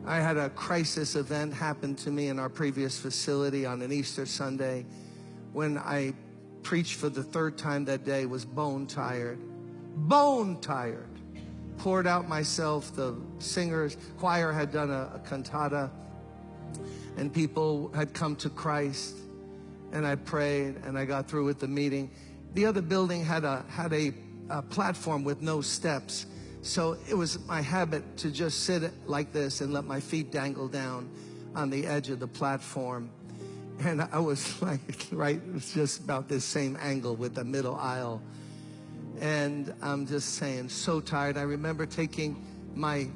I had a crisis event happen to me in our previous facility on an Easter Sunday. When I preached for the third time that day, was bone tired. Bone tired. Poured out myself. The singers, choir had done a cantata, and people had come to Christ. And I prayed, and I got through with the meeting. The other building had a platform with no steps. So it was my habit to just sit like this and let my feet dangle down on the edge of the platform. And I was like, right, it was just about this same angle with the middle aisle. And I'm just saying, so tired. I remember taking my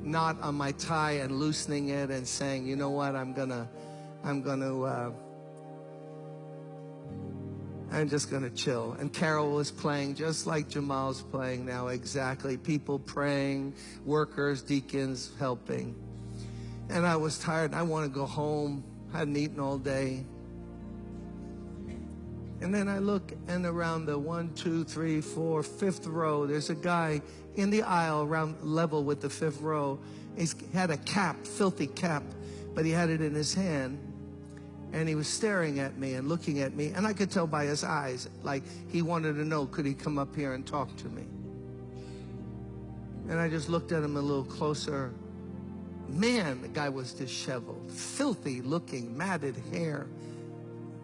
knot on my tie and loosening it and saying, you know what, I'm just gonna chill. And Carol was playing just like Jamal's playing now, exactly. People praying, workers, deacons helping. And I was tired. I want to go home. Hadn't eaten all day. And then I look, and around the 1, 2, 3, 4, 5th row, there's a guy in the aisle around level with the 5th row. He had a cap, filthy cap, but he had it in his hand. And he was staring at me and looking at me. And I could tell by his eyes, like he wanted to know, could he come up here and talk to me? And I just looked at him a little closer. Man, the guy was disheveled, filthy looking, matted hair,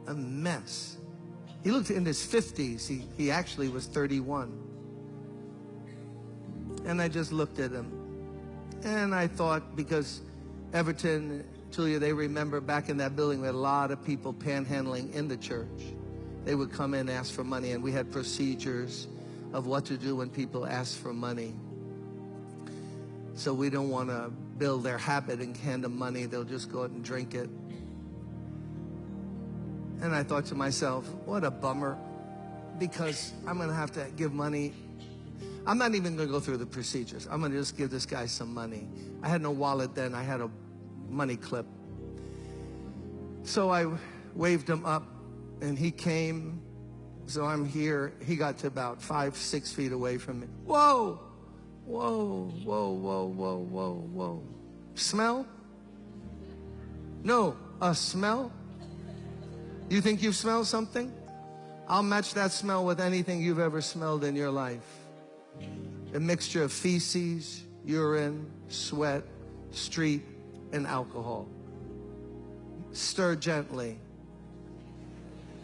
a mess. He looked in his 50s. He actually was 31. And I just looked at him. And I thought, because Everton, Tulia, they remember back in that building, we had a lot of people panhandling in the church. They would come in and ask for money, and we had procedures of what to do when people ask for money. So we don't want to build their habit and hand them money. They'll just go out and drink it. And I thought to myself, what a bummer, because I'm going to have to give money. I'm not even going to go through the procedures. I'm going to just give this guy some money. I had no wallet then. I had a money clip. So I waved him up, and he came. So I'm here. He got to about 5, 6 feet away from me. Whoa, whoa, whoa, whoa, whoa, whoa, whoa. Smell? No, a smell? You think you've smelled something? I'll match that smell with anything you've ever smelled in your life. A mixture of feces, urine, sweat, street, and alcohol. Stir gently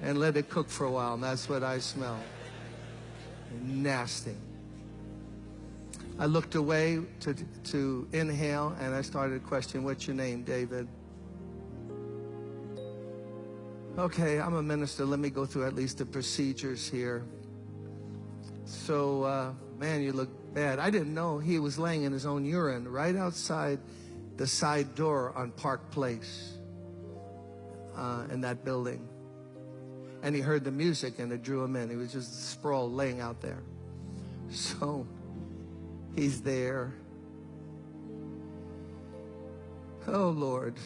and let it cook for a while, and that's what I smell. Nasty. I looked away to inhale, and I started questioning, what's your name, David? Okay, I'm a minister. Let me go through at least the procedures here. So, man, you look bad. I didn't know he was laying in his own urine right outside the side door on Park Place in that building. And he heard the music, and it drew him in. He was just sprawled, laying out there. So he's there. Oh, Lord.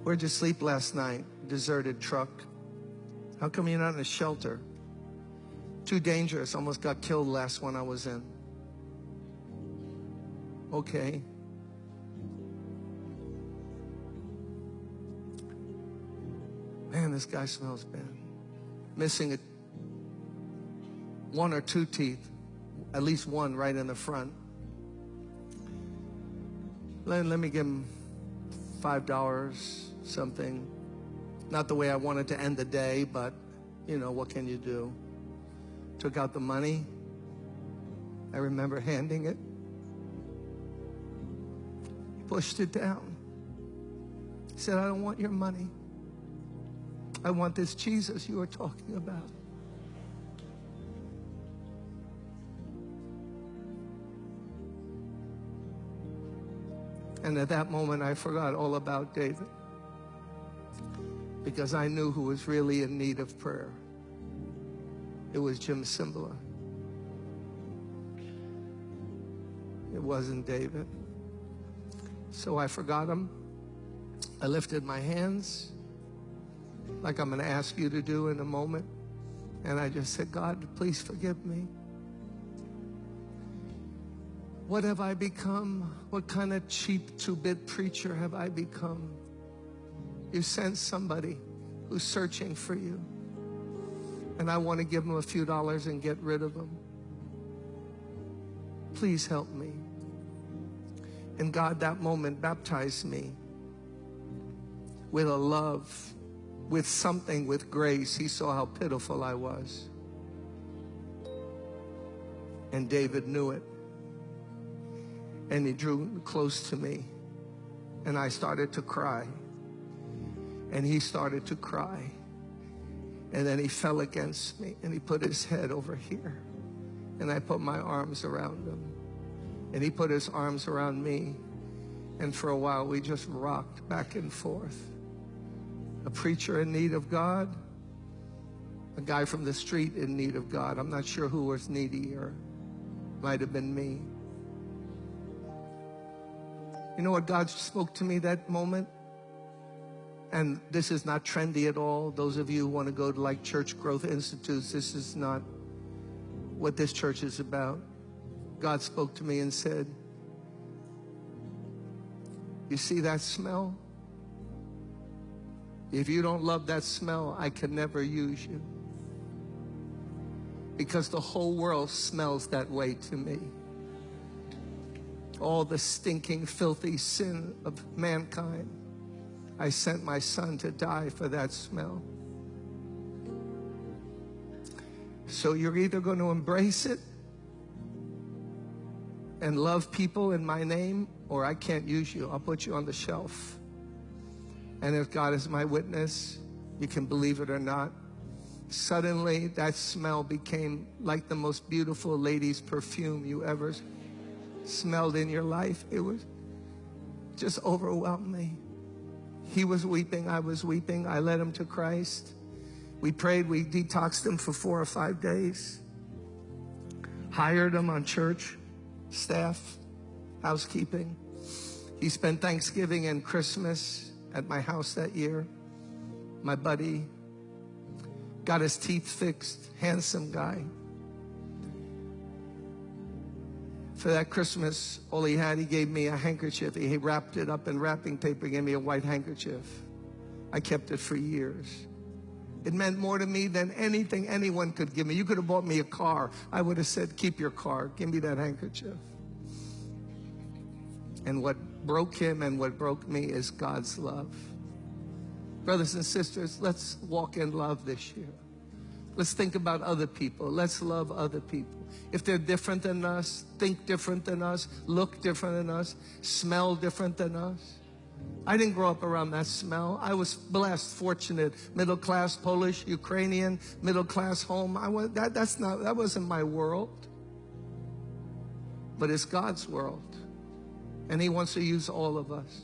Where'd you sleep last night? Deserted truck. How come you're not in a shelter? Too dangerous. Almost got killed the last one I was in. Okay. Man, this guy smells bad. Missing 1 or 2 teeth. At least one right in the front. Let me give him $5, something. Not the way I wanted to end the day, but, you know, what can you do? Took out the money. I remember handing it. He pushed it down. He said, I don't want your money. I want this Jesus you were talking about. And at that moment, I forgot all about David, because I knew who was really in need of prayer. It was Jim Cymbala. It wasn't David. So I forgot him. I lifted my hands, like I'm going to ask you to do in a moment. And I just said, God, please forgive me. What have I become? What kind of cheap two-bit preacher have I become? You sent somebody who's searching for you, and I want to give them a few dollars and get rid of them. Please help me. And God, that moment, baptized me with a love, with something, with grace. He saw how pitiful I was. And David knew it. And he drew close to me. And I started to cry. And he started to cry. And then he fell against me. And he put his head over here. And I put my arms around him. And he put his arms around me. And for a while, we just rocked back and forth. A preacher in need of God. A guy from the street in need of God. I'm not sure who was needier. Might have been me. You know what God spoke to me that moment? And this is not trendy at all. Those of you who want to go to like church growth institutes, this is not what this church is about. God spoke to me and said, you see that smell? If you don't love that smell, I can never use you. Because the whole world smells that way to me. All the stinking, filthy sin of mankind. I sent my son to die for that smell. So you're either going to embrace it and love people in my name, or I can't use you. I'll put you on the shelf. And if God is my witness, you can believe it or not, suddenly that smell became like the most beautiful lady's perfume you ever smelled in your life. It was just overwhelmed me. He was weeping, I was weeping. I led him to Christ. We prayed, we detoxed him for 4 or 5 days. Hired him on church staff, housekeeping. He spent Thanksgiving and Christmas at my house that year. My buddy got his teeth fixed, handsome guy. For that Christmas, all he had, he gave me a handkerchief. He wrapped it up in wrapping paper, gave me a white handkerchief. I kept it for years. It meant more to me than anything anyone could give me. You could have bought me a car. I would have said, keep your car. Give me that handkerchief. And what broke him and what broke me is God's love. Brothers and sisters, let's walk in love this year. Let's think about other people. Let's love other people. If they're different than us, think different than us, look different than us, smell different than us. I didn't grow up around that smell. I was blessed, fortunate, middle class, Polish, Ukrainian, middle class home. That wasn't my world. But it's God's world. And he wants to use all of us.